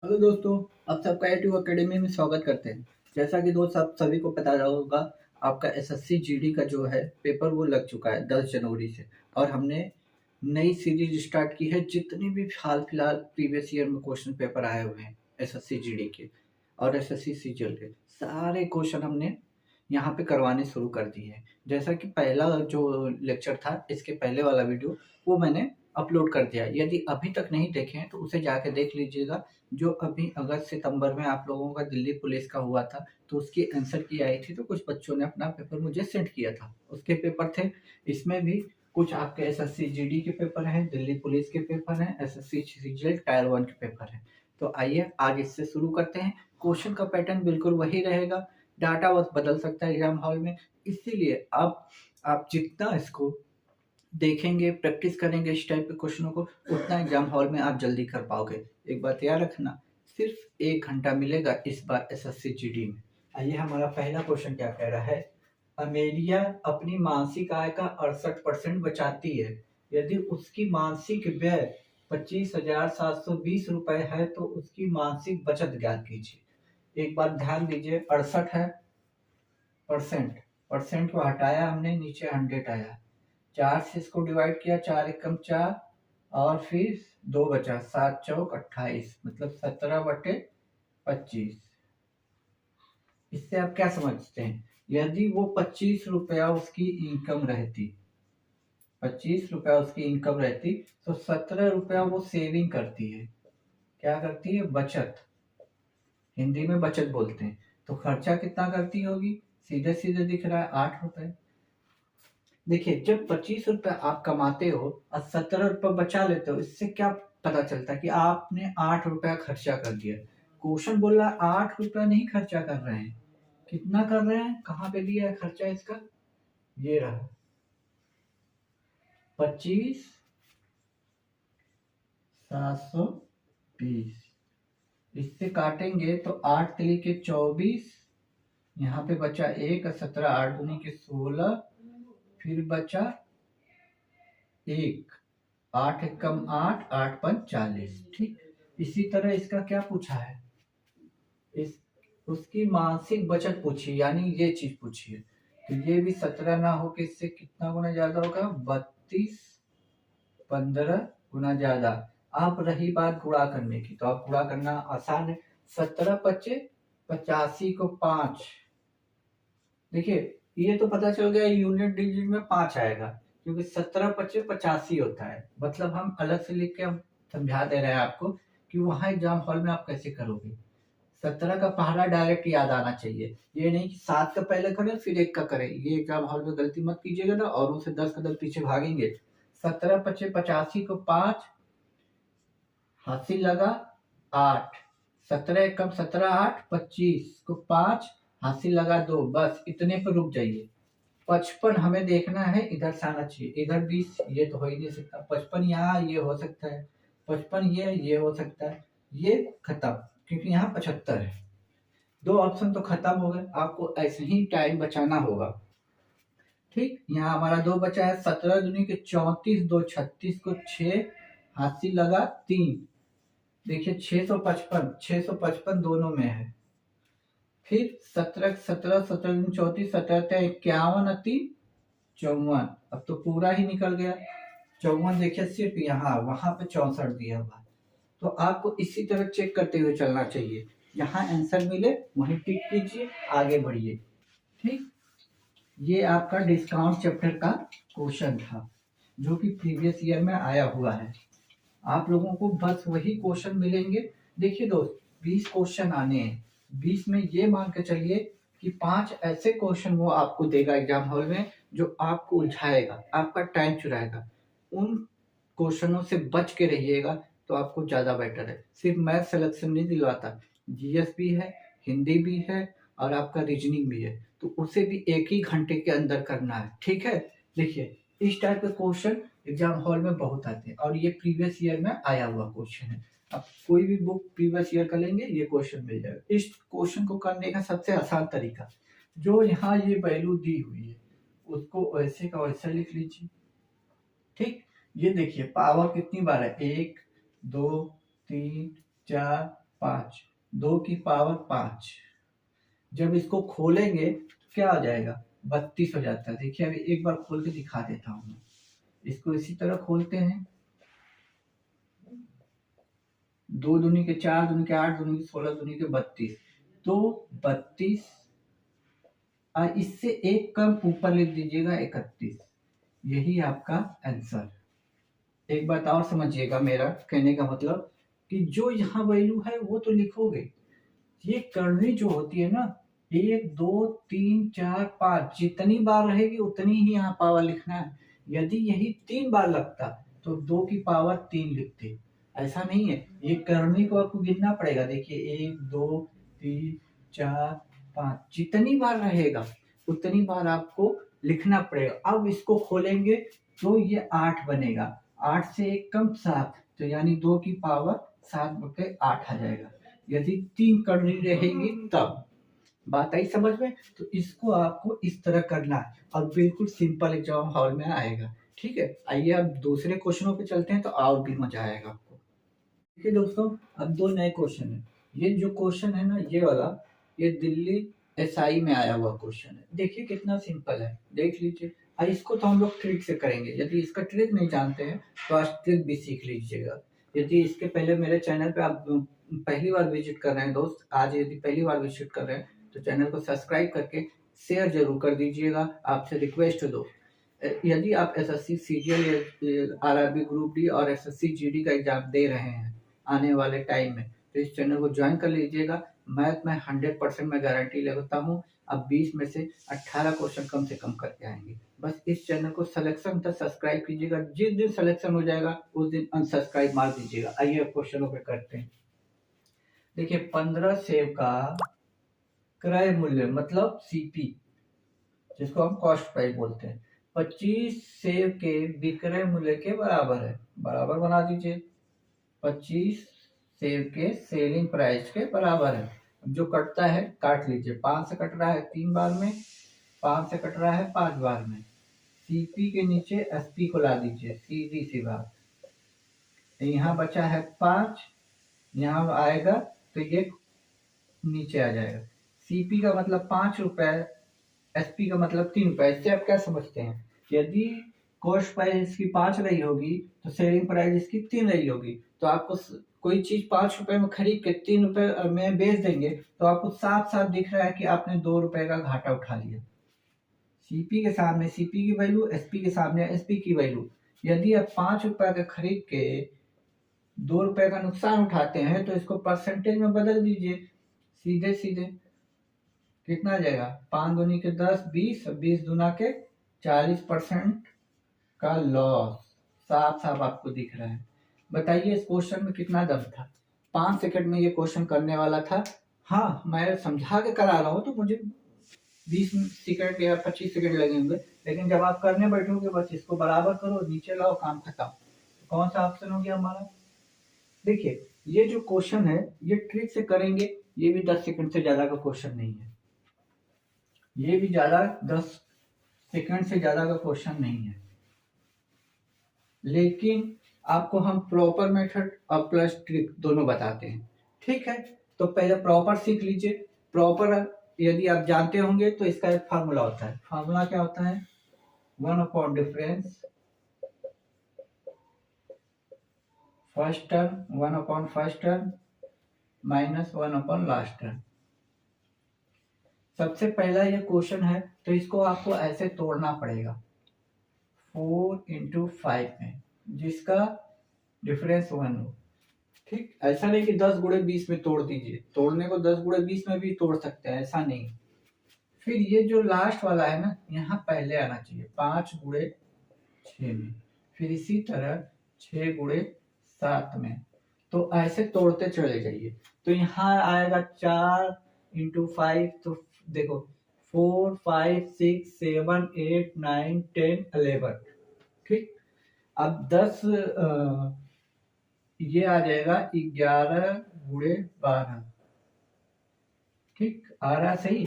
Hello दोस्तों, आप सबका एटू अकेडमी में स्वागत करते हैं। जैसा कि दोस्त आप सभी को पता होगा, आपका एसएससी जीडी का जो है पेपर वो लग चुका है 10 जनवरी से। और हमने नई सीरीज स्टार्ट की है। जितने भी हाल फिलहाल प्रीवियस ईयर में क्वेश्चन पेपर आए हुए हैं एसएससी जीडी के और एसएससी सीजीएल के, सारे क्वेश्चन हमने यहाँ पे करवाने शुरू कर दिए हैं। जैसा कि पहला जो लेक्चर था, इसके पहले वाला वीडियो वो मैंने अपलोड कर दिया है। यदि अभी तक नहीं देखे हैं तो उसे जाके देख लीजिएगा। जो अभी अगस्त सितंबर में आप लोगों का दिल्ली पुलिस का हुआ था, तो उसकी आंसर की आई थी, तो कुछ बच्चों ने अपना पेपर मुझे सेंड किया था, उसके पेपर थे। इसमें भी कुछ आपके एसएससी जीडी के पेपर हैं, दिल्ली पुलिस के पेपर हैं, एसएससी सीजीएल टायर 1 के पेपर हैं। तो आइए आज इससे शुरू करते हैं। क्वेश्चन का पैटर्न बिल्कुल वही रहेगा, डाटा बस बदल सकता है एग्जाम हॉल में। इसीलिए आप जितना इसको देखेंगे, प्रैक्टिस करेंगे इस टाइप के क्वेश्चनों को, उतना एग्जाम हॉल में आप जल्दी कर पाओगे। एक बात याद रखना, सिर्फ 1 घंटा मिलेगा इस बार एसएससी जीडी में। आइए हमारा पहला क्वेश्चन क्या कह रहा है। अमेलिया अपनी मासिक आय का 68% बचाती है। यदि उसकी मासिक व्यय 25,720 रुपए है तो उसकी मासिक बचत ज्ञात कीजिए। एक बात ध्यान दीजिए, 68 है परसेंट, परसेंट को हटाया हमने, नीचे 100 आया। 4 से इसको डिवाइड किया, 4 एकम 4 और फिर 2 बचा, 7 चौक 28, मतलब 17/25। इससे आप क्या समझते हैं, यदि वो 25 रुपया उसकी इनकम रहती, 25 रुपया उसकी इनकम रहती, तो 17 रुपया वो सेविंग करती है। क्या करती है? बचत। हिंदी में बचत बोलते हैं। तो खर्चा कितना करती होगी? सीधे सीधे दिख रहा है 8 रुपए। देखिए, जब 25 रुपए आप कमाते हो और 17 रुपए बचा लेते हो, इससे क्या पता चलता है कि आपने 8 रुपया खर्चा कर दिया। क्वेश्चन बोल रहा है 8 रुपया नहीं खर्चा कर रहे हैं। कितना कर रहे हैं? कहाँ पे दिया है खर्चा इसका? ये रहा 25,720। इससे काटेंगे तो 8 तिली के 24, यहाँ पे बचा 1 और 17, 8 दूनी के 16, फिर बचा 1, 8 एकम 8, 8 पंच 40। ठीक, इसी तरह इसका क्या पूछा है, इस उसकी मासिक बचत पूछी, यानी ये चीज पूछी है। तो ये भी 17 ना हो के इससे कितना गुना ज्यादा होगा? 32, 15 गुना ज्यादा। अब रही बात गुणा करने की, तो अब गुणा करना आसान है। 17 पच्चे 85 को 5, देखिए ये तो पता चल गया यूनिट डिजिट में 5 आएगा, क्योंकि 17 पच्चे 85 होता है। मतलब हम अलग से लिख के हम समझा दे रहे हैं आपको कि वहां एग्जाम हॉल में आप कैसे करोगे। 17 का पहाड़ा डायरेक्ट याद आना चाहिए, ये नहीं कि 7 का पहले करें फिर 1 का करें। ये एग्जाम हॉल में गलती मत कीजिएगा ना, और उनसे 10 कदम पीछे भागेंगे। 17 पच्चे 85 को 5, हासिल लगा 8, 17 एकम 17, 8, 25 को 5, हासिल लगा 2, बस इतने पर रुक जाइए। 55 हमें देखना है, इधर से आना चाहिए, इधर 20 ये तो हो ही नहीं सकता। 55 यहाँ ये हो सकता है, 55 ये हो सकता है, ये खत्म, क्योंकि यहाँ 75 है। 2 ऑप्शन तो खत्म हो गए, आपको ऐसे ही टाइम बचाना होगा। ठीक, यहाँ हमारा 2 बचा है। 17 दूनी के 34, 2 36 को 6, हासिल लगा 3। देखिए 655, 655 दोनों में है। फिर 17, 17, 17 34, 17 51, 54, अब तो पूरा ही निकल गया। 54 देखिए सिर्फ यहाँ, वहां पे 64 दिया हुआ। तो आपको इसी तरह चेक करते हुए चलना चाहिए, यहाँ आंसर मिले वहीं टिक कीजिए, आगे बढ़िए। ठीक, ये आपका डिस्काउंट चैप्टर का क्वेश्चन था, जो कि प्रीवियस ईयर में आया हुआ है। आप लोगों को बस वही क्वेश्चन मिलेंगे। देखिए दोस्त, 20 क्वेश्चन आने हैं, 20 में ये मान के चलिए कि 5 ऐसे क्वेश्चन वो आपको देगा एग्जाम हॉल में, जो आपको उलझाएगा, आपका टाइम चुराएगा। उन क्वेश्चनों से बच के रहिएगा, तो आपको ज्यादा बेटर है। सिर्फ मैथ सिलेक्शन नहीं दिलवाता, जीएस भी है, हिंदी भी है, और आपका रीजनिंग भी है, तो उसे भी 1 ही घंटे के अंदर करना है। ठीक है, देखिए इस टाइप के क्वेश्चन एग्जाम हॉल में बहुत आते हैं, और ये प्रीवियस ईयर में आया हुआ क्वेश्चन है। आप कोई भी बुक प्रीवियस ईयर का लेंगे, ये क्वेश्चन मिल जाएगा। इस क्वेश्चन को करने का सबसे आसान तरीका, जो यहाँ ये वैल्यू दी हुई है उसको वैसे का वैसा लिख लीजिए। ठीक, ये देखिए पावर कितनी बार है, 1 2 3 4 5, 2 की पावर 5। जब इसको खोलेंगे तो क्या आ जाएगा, 32 हो जाता है। देखिए अभी एक बार खोल के दिखा देता हूँ मैं। इसको इसी तरह खोलते हैं, 2 दूनी के 4, दूनी के 8, दूनी के 16, दूनी के 32। तो 32 और इससे एक कम ऊपर लिख दीजिएगा 31। यही आपका आंसर। एक बात और समझिएगा, मेरा कहने का मतलब कि जो यहाँ वैल्यू है वो तो लिखोगे, ये करनी जो होती है ना, 1 2 3 4 5 जितनी बार रहेगी उतनी ही यहाँ पावर लिखना है। यदि यही 3 बार लगता तो 2 की पावर 3 लिखते। ऐसा नहीं है, ये करनी को आपको गिनना पड़ेगा। देखिए 1 2 3 4 5 जितनी बार रहेगा उतनी बार आपको लिखना पड़ेगा। अब इसको खोलेंगे तो ये 8 बनेगा, 8 से एक कम 7, तो यानी 2 की पावर 7/8 आ जाएगा। यदि 3 करनी रहेगी तब। बात आई समझ में? तो इसको आपको इस तरह करना है और बिल्कुल सिंपल एग्जाम हॉल में आएगा। ठीक है, आइए अब दूसरे क्वेश्चनों पे चलते हैं तो और भी मजा आएगा आपको। देखिए दोस्तों, अब 2 नए क्वेश्चन है। ये जो क्वेश्चन है ना, ये वाला, ये दिल्ली एसआई में आया हुआ क्वेश्चन है। देखिए कितना सिंपल है, देख लीजिए। और इसको तो हम लोग ट्रिक से करेंगे। यदि इसका ट्रिक नहीं जानते हैं तो आज ट्रिक भी सीख लीजिएगा। यदि इसके पहले मेरे चैनल पे आप पहली बार विजिट कर रहे हैं दोस्त, आज यदि पहली बार विजिट कर रहे हैं तो चैनल को सब्सक्राइब करके शेयर जरूर कर दीजिएगा। आपसे रिक्वेस्ट है दोस्त, यदि आप SSC CGL, RRB group D और एसएससी जीडी का एग्जाम दे रहे हैं आने वाले टाइम में, तो इस चैनल को ज्वाइन कर लीजिएगा। मैथ में 100% मैं गारंटी लेता हूँ। अब 20 में से 18 क्वेश्चन कम से कम करके आएंगे। बस इस चैनल को सिलेक्शन तक सब्सक्राइब कीजिएगा। जिस दिन सिलेक्शन हो जाएगा उस दिन अनसब्सक्राइब मार दीजिएगा। आइए क्वेश्चनों पे करते हैं। देखिए 15 सेब का क्रय मूल्य मतलब सीपी, जिसको हम कॉस्ट प्राइस बोलते हैं, 25 सेब के विक्रय मूल्य के बराबर है। बराबर बना दीजिए, 25 सेब के सेलिंग प्राइस के बराबर है। जो कटता है काट लीजिए। 5 से कट रहा है 3 बार में, 5 से कट रहा है 5 बार में। सीपी के नीचे एसपी को ला दीजिए, सीधी सी बात। यहाँ बचा है 5, यहाँ आएगा तो ये नीचे आ जाएगा। सीपी का मतलब 5 रुपए, एसपी का मतलब 3 रुपए। इससे आप क्या समझते हैं, यदि कॉस्ट प्राइस इसकी 5 रही होगी तो सेलिंग प्राइस इसकी 3 रही होगी। तो आपको कोई चीज 5 रुपए में खरीद के 3 रुपए में बेच देंगे तो आपको साफ साफ दिख रहा है कि आपने 2 रुपए का घाटा उठा लिया। सीपी के सामने सीपी की वैल्यू, एसपी के सामने एसपी की वैल्यू। यदि आप 5 रुपए का खरीद के 2 रुपए का नुकसान उठाते हैं तो इसको परसेंटेज में बदल दीजिए। सीधे सीधे कितना आ जाएगा, 5 दूनी के 10, 20, 20 दूना के 40% का लॉस। साफ साफ आपको दिख रहा है। बताइए इस क्वेश्चन में कितना दम था। 5 सेकंड में ये क्वेश्चन करने वाला था। हाँ, मैं समझा के करा रहा हूँ तो मुझे 20 सेकंड या 25 सेकंड लगे होंगे, लेकिन जब आप करने बैठोगे बस इसको बराबर करो, नीचे लाओ, काम खत्म। कौन सा ऑप्शन हो गया हमारा। देखिए ये जो क्वेश्चन है ये ट्रिक से करेंगे। ये भी 10 सेकंड से ज्यादा का क्वेश्चन नहीं है। ये भी 10 सेकंड से ज्यादा का क्वेश्चन नहीं है, लेकिन आपको हम प्रॉपर मेथड और प्लस ट्रिक दोनों बताते हैं। ठीक है, तो पहले प्रॉपर सीख लीजिए। प्रॉपर यदि आप जानते होंगे तो इसका एक फार्मूला होता है। फार्मूला क्या होता है, 1 upon difference first term 1 upon first term minus 1 upon last term. सबसे पहला ये क्वेश्चन है तो इसको आपको ऐसे तोड़ना पड़ेगा 4 into 5 में, जिसका डिफरेंस 1 हो। ठीक, ऐसा नहीं कि 10 गुणे 20 में तोड़ दीजिए। तोड़ने को 10 गुणे 20 में भी तोड़ सकते हैं, ऐसा नहीं। फिर ये जो लास्ट वाला है ना, यहाँ पहले आना चाहिए 5 गुणे 6 में, फिर इसी तरह 6 गुणे 7 में। तो ऐसे तोड़ते चले जाइए। तो यहाँ आएगा 4 into 5, तो देखो 4 5 6 7 8 9 10 11। ठीक, अब 10 ये आ जाएगा 11 गुणे 12। ठीक, आ रहा सही।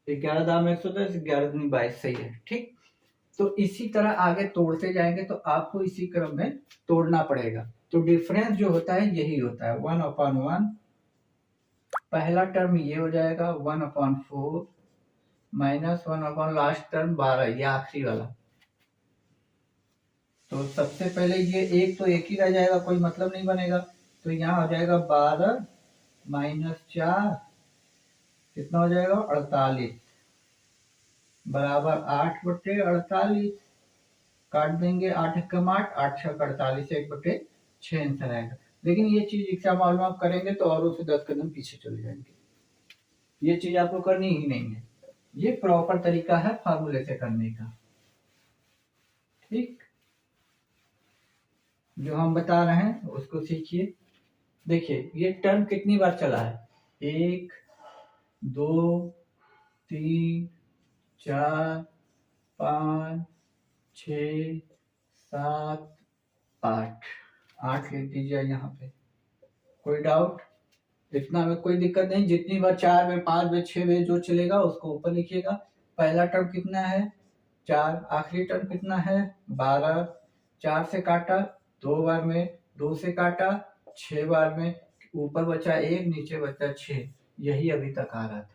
11 दाम 110, 11 दूनी 22 सही है। ठीक, तो इसी तरह आगे तोड़ते जाएंगे तो आपको इसी क्रम में तोड़ना पड़ेगा। तो डिफरेंस जो होता है यही होता है 1/1। पहला टर्म ये हो जाएगा 1/4 माइनस 1 लास्ट टर्म 12, ये आखिरी वाला। तो सबसे पहले ये एक तो एक ही रह जाएगा, कोई मतलब नहीं बनेगा। तो यहाँ हो जाएगा 12 माइनस 4 कितना हो जाएगा 48 बराबर 8/48। काट देंगे 8 एकम 8, 8 6 48, 1/6 आंसर आएगा। लेकिन ये चीज एग्जाम हॉल में आप करेंगे तो और उससे 10 कदम पीछे चले जाएंगे। ये चीज आपको करनी ही नहीं है। ये प्रॉपर तरीका है फार्मूले से करने का। ठीक, जो हम बता रहे हैं उसको सीखिए। देखिए ये टर्म कितनी बार चला है, 1 2 3 4 5 6 7 8, 8 लिख दीजिए यहाँ पे। कोई डाउट? इतना में कोई दिक्कत नहीं। जितनी बार 4 में 5 में 6 में जो चलेगा उसको ऊपर लिखिएगा। पहला टर्म कितना है 4, आखिरी टर्म कितना है 12, 4 से काटा 2 बार में, 2 से काटा 6 बार में, ऊपर बचा 1 नीचे बचा 6। यही अभी तक आ रहा था।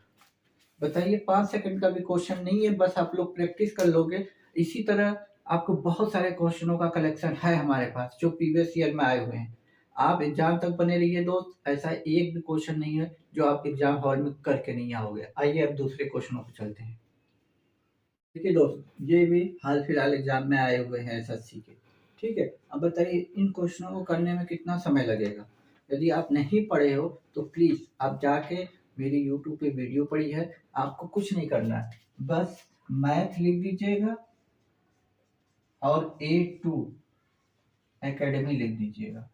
बताइए 5 सेकंड का भी क्वेश्चन नहीं है, बस आप लोग प्रैक्टिस कर लोगे। इसी तरह आपको बहुत सारे क्वेश्चनों का कलेक्शन है हमारे पास जो प्रीवियस ईयर में आए हुए हैं। आप एग्जाम तक बने रहिए दोस्त, ऐसा एक भी क्वेश्चन नहीं है जो आप एग्जाम हॉल में करके नहीं आओगे। आइए अब दूसरे क्वेश्चनों पर चलते हैं। देखिए दोस्त, ये भी हाल फिलहाल एग्जाम में आए हुए हैं एसएससी के। ठीक है, अब बताइए इन क्वेश्चनों को करने में कितना समय लगेगा। यदि आप नहीं पढ़े हो तो प्लीज आप जाके मेरी यूट्यूब पे वीडियो पड़ी है, आपको कुछ नहीं करना है, बस मैथ लिख दीजिएगा और A2 एकेडमी लिख दीजिएगा,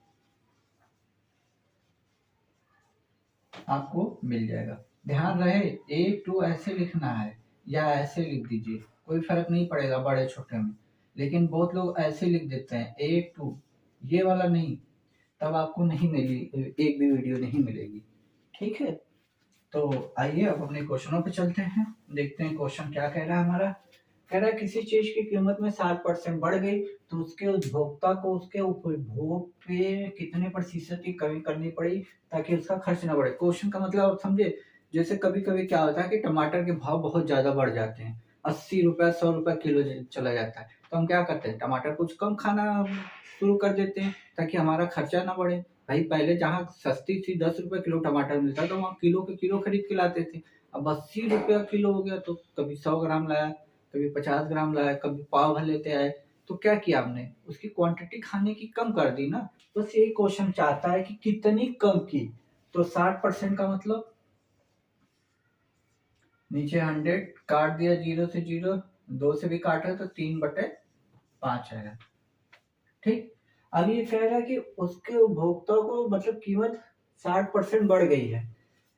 आपको मिल जाएगा। ध्यान रहे A2 ऐसे लिखना है या ऐसे लिख दीजिए, कोई फर्क नहीं पड़ेगा बड़े छोटे में। लेकिन बहुत लोग ऐसे लिख देते हैं A2, ये वाला नहीं, तब आपको नहीं मिली, एक भी वीडियो नहीं मिलेगी। ठीक है, तो आइए अब अपने क्वेश्चनों पे चलते हैं। देखते हैं क्वेश्चन क्या कह रहा है हमारा। कह रहा है किसी चीज की कीमत में 7% बढ़ गई तो उसके उपभोक्ता को उसके उपभोग पे कितने प्रतिशत की कमी करनी पड़ी ताकि उसका खर्च न बढ़े। क्वेश्चन का मतलब आप समझे। जैसे कभी कभी क्या होता है कि टमाटर के भाव बहुत ज्यादा बढ़ जाते हैं, 80 रुपया 100 रुपया किलो चला जाता है, तो हम क्या करते हैं टमाटर कुछ कम खाना शुरू कर देते हैं ताकि हमारा खर्चा ना बढ़े। भाई पहले जहाँ सस्ती थी 10 रुपए किलो टमाटर मिलता तो वहाँ किलो के किलो खरीद के लाते थे। अब 80 रुपया किलो हो गया तो कभी 100 ग्राम लाया, कभी 50 ग्राम लाया, कभी पाव भर लेते आए। तो क्या किया हमने, उसकी क्वांटिटी खाने की कम कर दी ना। बस यही क्वेश्चन चाहता है कि कितनी कम की। तो 60% का मतलब नीचे 100 काट दिया, 0 से 0, 2 से भी काटा तो 3/5 आएगा। ठीक, अब ये कह रहा है कि उसके उपभोक्ता को मतलब कीमत 60% बढ़ गई है,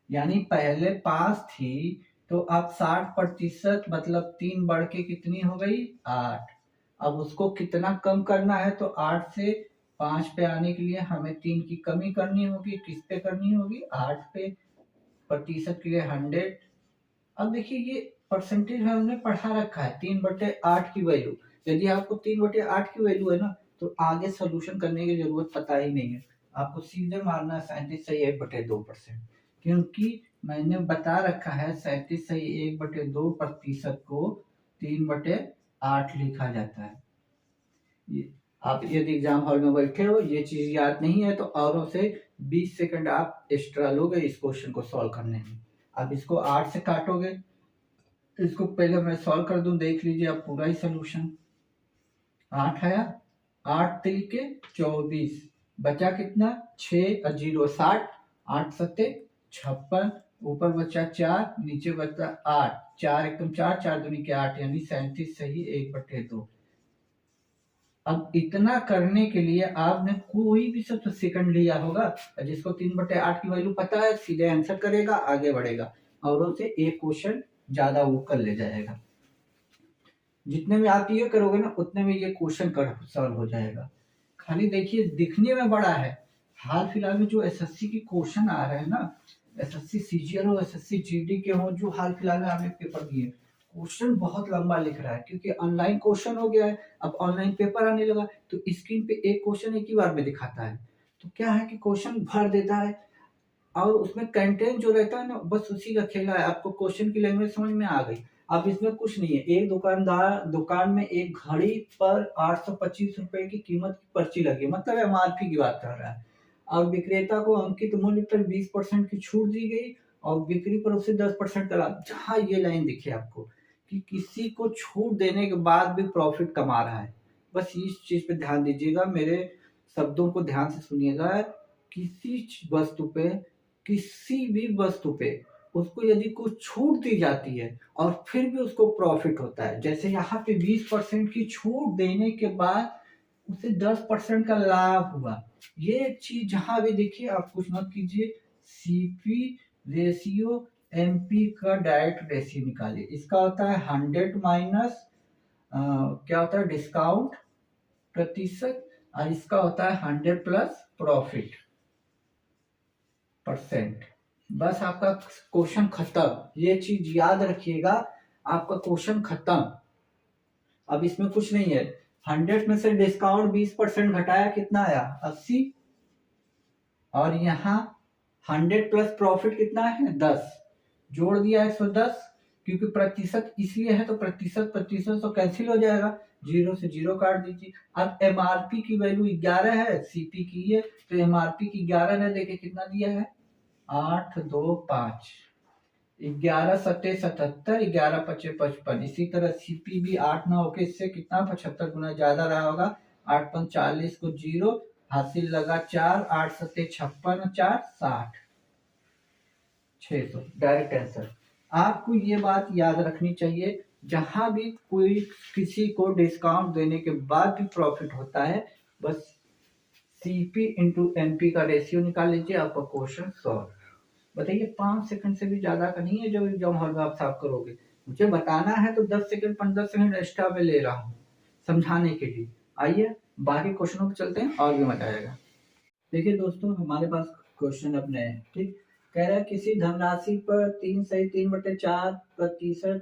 यानी पहले 5 थी तो अब 60% मतलब 3 बढ़ के कितनी हो गई 8। अब उसको कितना कम करना है तो 8 से 5 पे आने के लिए हमें 3 की कमी करनी होगी। किस पे करनी होगी 8 पे, प्रतिशत के लिए 100। अब देखिए ये परसेंटेज में हमने पढ़ा रखा है 3/8 की वैल्यू। यदि आपको 3/8 की वैल्यू है ना तो आगे सोल्यूशन करने की जरूरत पता ही नहीं है, आपको सीधे मारना है 37 सही 1/2%। क्योंकि मैंने बता रखा है 37 सही 1/2% को 3/8 लिखा जाता है। ये आप यदि एग्जाम हॉल में बैठे हो ये चीज याद नहीं है तो औरों से 20 सेकंड आप एक्स्ट्रा लोगे इस क्वेश्चन को सॉल्व करने में। अब इसको 8 से काटोगे, इसको पहले मैं सॉल्व कर दूं, देख लीजिए आप पूरा ही सोल्यूशन। 8 आया, 8 तिल 24, बचा कितना 6 और 0 60, 8 सत्ते 56, ऊपर बचा 4 नीचे बचा 8, 4 एकदम 4, 4 दूनी के 8 यानी 37 सही 1/2। अब इतना करने के लिए आपने कोई भी सब सेकंड लिया होगा, जिसको 3/8 की वैल्यू पता है सीधे आंसर करेगा आगे बढ़ेगा, औरों से एक क्वेश्चन ज्यादा वो कर ले जाएगा। जितने में आप ये करोगे ना उतने में ये क्वेश्चन कर सॉल्व हो जाएगा। खाली देखिए दिखने में बड़ा है, हाल फिलहाल में जो एसएससी की क्वेश्चन आ रहे हैं ना, एसएससी सीजीएल हो एसएससी जीडी के हो, जो हाल फिलहाल में आपने पेपर दिए क्वेश्चन बहुत लंबा लिख रहा है क्योंकि ऑनलाइन क्वेश्चन हो गया है। अब ऑनलाइन पेपर आने लगा तो स्क्रीन पे एक क्वेश्चन एक ही बार में दिखाता है। तो क्या है कि क्वेश्चन भर देता है और उसमें कंटेंट जो रहता है ना बस उसी का खेला है। आपको क्वेश्चन की लैंग्वेज समझ में आ गई। अब इसमें कुछ नहीं है, एक दुकानदार दुकान में एक घड़ी पर 825 रुपए की कीमत की पर्ची लगी है, मतलब एमआरपी की बात कर रहा है, और विक्रेता को अंकित मूल्य पर 20% की छूट दी गई और बिक्री पर उसे 10% का लाभ। जहां ये लाइन दिखे आपको कि किसी को छूट देने के बाद भी प्रॉफिट कमा रहा है, बस इस चीज पे ध्यान दीजिएगा, मेरे शब्दों को ध्यान से सुनिएगा। किसी भी वस्तु पे उसको यदि कुछ छूट दी जाती है और फिर भी उसको प्रॉफिट होता है, जैसे यहाँ पे 20% की छूट देने के बाद उसे 10% का लाभ हुआ, ये एक चीज जहां भी देखिए आप कुछ मत कीजिए, सीपी रेशियो एमपी का डायरेक्ट रेशियो निकालिए। इसका होता है 100 माइनस क्या होता है डिस्काउंट प्रतिशत, और इसका होता है 100 प्लस प्रॉफिट परसेंट। बस आपका क्वेश्चन खत्म, ये चीज याद रखिएगा, आपका क्वेश्चन खत्म। अब इसमें कुछ नहीं है, 100 में से डिस्काउंट 20% घटाया, कितना आया 80, और यहाँ 100 प्लस प्रॉफिट कितना है 10, जोड़ दिया 110, क्योंकि प्रतिशत इसलिए है तो प्रतिशत प्रतिशत तो कैंसिल हो जाएगा, 0 से 0 काट दीजिए। अब एमआरपी की वैल्यू 11 है, सीपी की है, तो एमआरपी की 11 ने देखे कितना दिया है 8 2 5, 11 सत्ते 77, 11 पचे 55। इसी तरह सीपी भी 8 9 के इससे कितना 75 गुना ज्यादा रहा होगा, 8 5 40 को 0 हासिल लगा 4, 8 सत्ते 56, 4 60, 600 डायरेक्ट आंसर। आपको ये बात याद रखनी चाहिए, जहां भी कोई किसी को डिस्काउंट देने के बाद भी प्रॉफिट होता है, बस सीपी इंटू एमपी का रेशियो निकाल लीजिए, आपका क्वेश्चन सॉल्व। बताइए 5 सेकंड से भी ज्यादा का नहीं है जो एग्जाम हॉल में आप साफ करोगे, मुझे बताना है तो 10 सेकंड 15 सेकंड एक्स्ट्रा में ले रहा हूँ समझाने के लिए। आइए बाकी क्वेश्चनों पर चलते हैं और भी मजा आएगा। देखिए दोस्तों, हमारे पास क्वेश्चन अब नए हैं, ठीक। कह रहा है किसी धनराशि पर 3/3/4%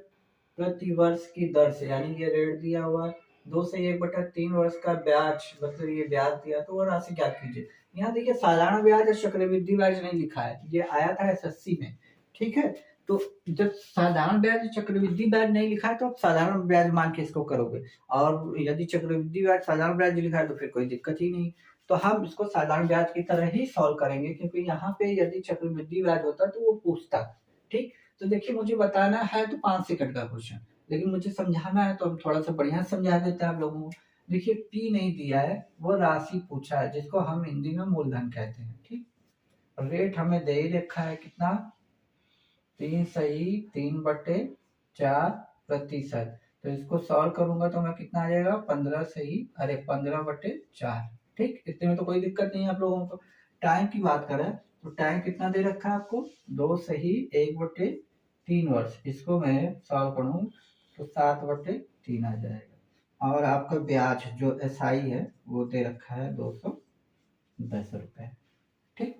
प्रति वर्ष की दर से, यानी ये रेट दिया हुआ 2/1/3 वर्ष का ब्याज, मतलब ये ब्याज दिया, तो वो राशि ज्ञात कीजिए। यहाँ देखिए साधारण ब्याज और चक्रवृद्धि ब्याज नहीं लिखा है, ये आया था एसएससी में, ठीक है। तो जब साधारण ब्याज चक्रवृद्धि ब्याज नहीं लिखा है तो आप साधारण ब्याज मान के इसको करोगे, और यदि चक्रवृद्धि ब्याज साधारण ब्याज लिखा है तो फिर कोई दिक्कत ही नहीं। तो हम इसको साधारण ब्याज की तरह ही सॉल्व करेंगे, क्योंकि यहाँ पे यदि चक्रवृद्धि ब्याज होता तो वो पूछता, ठीक। तो देखिए मुझे बताना है तो 5 सेकंड का क्वेश्चन, लेकिन मुझे समझाना है तो हम थोड़ा सा बढ़िया समझा देते हैं आप लोगों को। देखिए पी नहीं दिया है, वो राशि पूछा है जिसको हम हिंदी में मूलधन कहते हैं, ठीक। रेट हमें दे ही रखा है कितना 3/3/4%, तो इसको सॉल्व करूंगा तो मैं कितना आ जाएगा 15/4, ठीक। इतने में तो कोई दिक्कत नहीं है आप लोगों को। टाइम की बात करें तो टाइम कितना दे रखा है आपको 2/1/3 वर्ष, इसको मैं सॉल्व करूँ तो 7/3 आ जाएगा, और आपका ब्याज जो एसआई है वो दे रखा है 210 रुपए, ठीक।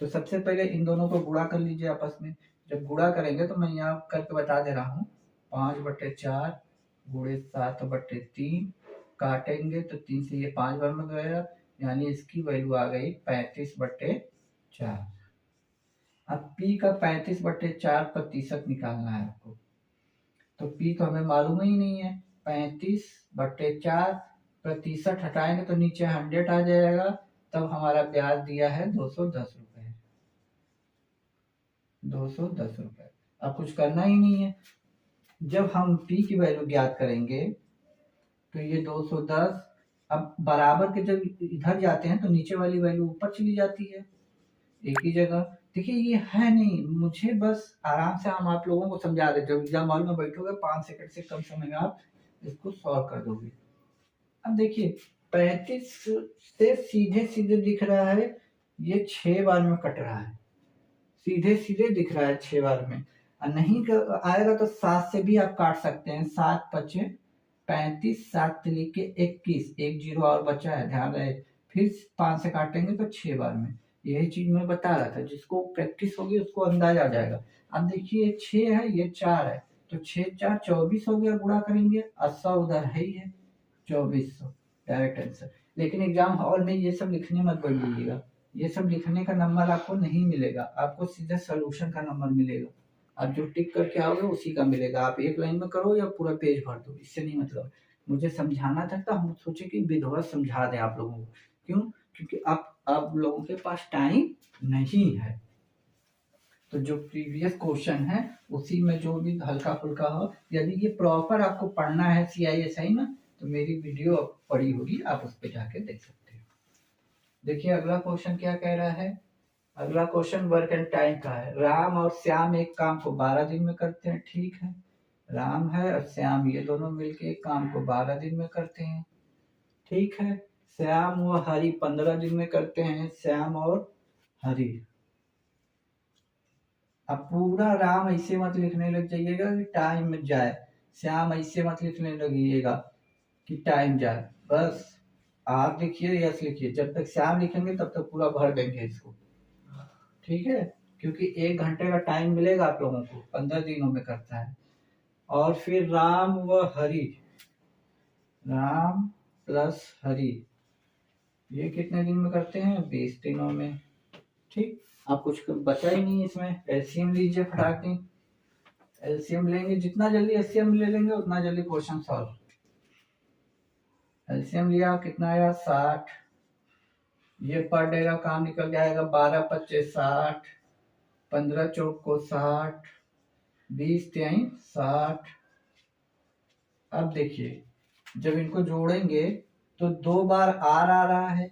तो सबसे पहले इन दोनों को गुणा कर लीजिए आपस में, जब गुणा करेंगे तो मैं यहाँ करके बता दे रहा हूँ 5/4 गुणे 7/3, काटेंगे तो 3 से ये 5 बार में गया, यानी इसकी वैल्यू आ गई 35/4। अब P का 35/4% निकालना है आपको, तो P तो हमें मालूम ही नहीं है, 35/4% हटाएंगे तो नीचे 100 आ जाएगा, तब हमारा ब्याज दिया है 210 रुपए, 210 रुपए। अब कुछ करना ही नहीं है, जब हम P की वैल्यू ज्ञात करेंगे तो ये 210, अब बराबर के जब इधर जाते हैं तो नीचे वाली वैल्यू ऊपर चली जाती है एक ही जगह। देखिए ये है नहीं, मुझे बस आराम से हम आप लोगों को समझा रहे, जब एग्जाम हॉल में बैठोगे 5 सेकंड से कम समय में आप इसको सॉल्व कर दोगे। अब देखिए 35 से सीधे सीधे दिख रहा है ये 6 बार में कट रहा है, सीधे सीधे दिख रहा है 6 बार में, और नहीं आएगा तो 7 से भी आप काट सकते हैं, 7 5 35, 7 लिख के 21, एक 0 और बचा है ध्यान रहे, फिर 5 से काटेंगे तो 6 बार में। यही चीज मैं बता रहा था, जिसको प्रैक्टिस होगी उसको अंदाजा आ जाएगा। अब देखिए 6 है ये 4 है, तो 6 4 24 हो गया, गुणा करेंगे 100 उधर है ही है 2400 डायरेक्ट आंसर। लेकिन एग्जाम हॉल में ये सब लिखने मत बोलिएगा, ये सब लिखने का नंबर आपको नहीं मिलेगा, आपको सीधा सोल्यूशन का नंबर मिलेगा। आप जो टिक करके आओगे उसी का मिलेगा। आप एक लाइन में करो या पूरा पेज भर दो, इससे नहीं मतलब। मुझे समझाना था तो हम सोचे कि विधिवत समझा दें आप लोगों को। क्यों? क्योंकि आप लोगों के पास टाइम नहीं है। तो जो प्रीवियस क्वेश्चन है उसी में जो भी हल्का फुल्का हो, यदि ये प्रॉपर आपको पढ़ना है CISI में, तो मेरी वीडियो पड़ी होगी, आप उस पर जाके देख सकते हो। देखिए अगला क्वेश्चन क्या कह रहा है। अगला क्वेश्चन वर्क एंड टाइम का है। राम और श्याम एक काम को 12 दिन में करते हैं, ठीक है। राम है और श्याम ये दोनों मिलके एक काम को 12 दिन में करते हैं, ठीक है। श्याम व हरि 15 दिन में करते हैं, श्याम और हरि। अब पूरा राम ऐसे मत लिखने लग जाइएगा कि टाइम में जाए, श्याम ऐसे मत लिखने लगिएगा कि टाइम जाए। बस आप लिखिए, यस लिखिए। जब तक श्याम लिखेंगे तब तक पूरा भर देंगे इसको, ठीक है। क्योंकि 1 घंटे का टाइम मिलेगा आप लोगों को, 15 दिनों में करता है। और फिर राम व हरि, राम प्लस हरि, ये कितने दिन में करते हैं? 20 दिनों में, ठीक। आप कुछ बचा ही नहीं इसमें। एलसीएम लीजिए फटाक से। एलसीएम लेंगे, जितना जल्दी एलसीएम ले लेंगे उतना जल्दी क्वेश्चन सॉल्व। एलसीएम लिया, कितना आया? 60। ये पर डे का काम निकल जाएगा, 12 25 60, 15 चौक को 60, 20 3 60। अब देखिए जब इनको जोड़ेंगे तो 2 बार आर आ रहा है,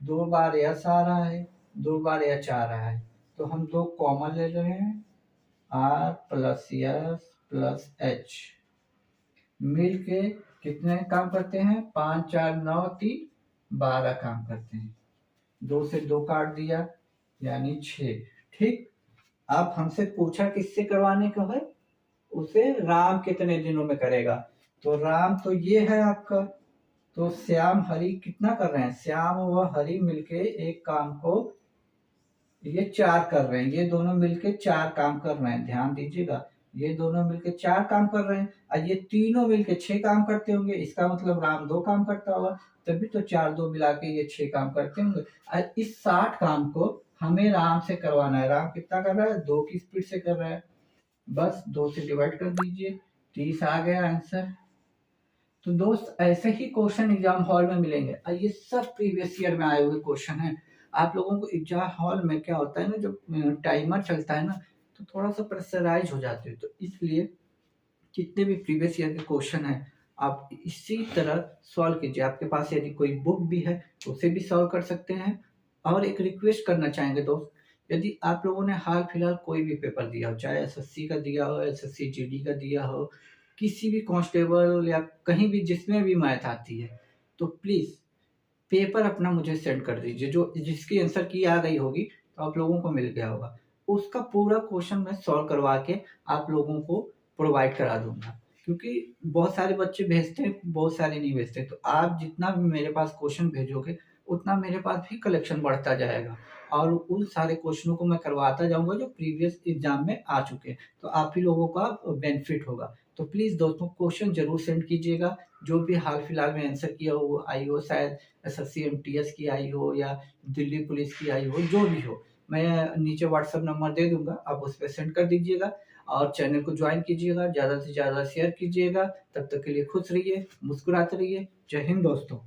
2 बार एस आ रहा है, 2 बार एच आ रहा है। तो हम 2 कॉमन ले रहे हैं, R plus S plus H मिल के कितने काम करते हैं? 5 4 9 3 12 काम करते हैं। 2 से 2 काट दिया यानी 6, ठीक। आप हमसे पूछा किससे करवाने का है, उसे राम कितने दिनों में करेगा। तो राम तो ये है आपका, तो श्याम हरि कितना कर रहे हैं? श्याम व हरि मिलके एक काम को ये 4 कर रहे हैं, ये दोनों मिलके 4 काम कर रहे हैं। ध्यान दीजिएगा, ये दोनों मिलके 4 काम कर रहे हैं और ये तीनों मिलके 6 काम करते होंगे। इसका मतलब राम 2 काम करता होगा, तभी तो 4 2 मिला के ये 6 काम करते होंगे। और इस 60 काम को हमें राम से करवाना है। राम कितना कर रहा है? 2 की स्पीड से कर रहा है। बस 2 से डिवाइड कर दीजिए, 30 आ गया आंसर। तो दोस्त ऐसे ही क्वेश्चन एग्जाम हॉल में मिलेंगे और ये सब प्रीवियस ईयर में आए हुए क्वेश्चन हैं। आप लोगों को एग्जाम हॉल में क्या होता है ना, जब टाइमर चलता है ना तो थोड़ा सा प्रेशराइज हो जाते हैं। तो इसलिए जितने भी प्रीवियस ईयर के क्वेश्चन हैं आप इसी तरह सॉल्व कीजिए। आपके पास यदि कोई बुक भी है तो उसे भी सॉल्व कर सकते हैं। और एक रिक्वेस्ट करना चाहेंगे दोस्त, यदि आप लोगों ने हाल फिलहाल कोई भी पेपर दिया हो, चाहे SSC का दिया हो, SSC GD का दिया हो, किसी भी कांस्टेबल या कहीं भी जिसमें भी मैथ आती है, तो प्लीज़ पेपर अपना मुझे सेंड कर दीजिए। जो जिसकी आंसर की आ गई होगी तो आप लोगों को मिल गया होगा, उसका पूरा क्वेश्चन मैं सॉल्व करवा के आप लोगों को प्रोवाइड करा दूंगा। क्योंकि बहुत सारे बच्चे भेजते हैं, बहुत सारे नहीं भेजते। तो आप जितना भी मेरे पास क्वेश्चन भेजोगे उतना मेरे पास भी कलेक्शन बढ़ता जाएगा और उन सारे क्वेश्चनों को मैं करवाता जाऊंगा जो प्रीवियस एग्जाम में आ चुके हैं। तो आप ही लोगों का बेनिफिट होगा। तो प्लीज़ दोस्तों क्वेश्चन जरूर सेंड कीजिएगा। जो भी हाल फिलहाल में आंसर किया हो, वो आई हो, शायद SSC MTS की आई हो या दिल्ली पुलिस की आई हो, जो भी हो, मैं नीचे व्हाट्सएप नंबर दे दूंगा, आप उस पर सेंड कर दीजिएगा। और चैनल को ज्वाइन कीजिएगा, ज़्यादा से ज़्यादा शेयर कीजिएगा। तब तक के लिए खुश रहिए, मुस्कुराते रहिए। जय हिंद दोस्तों।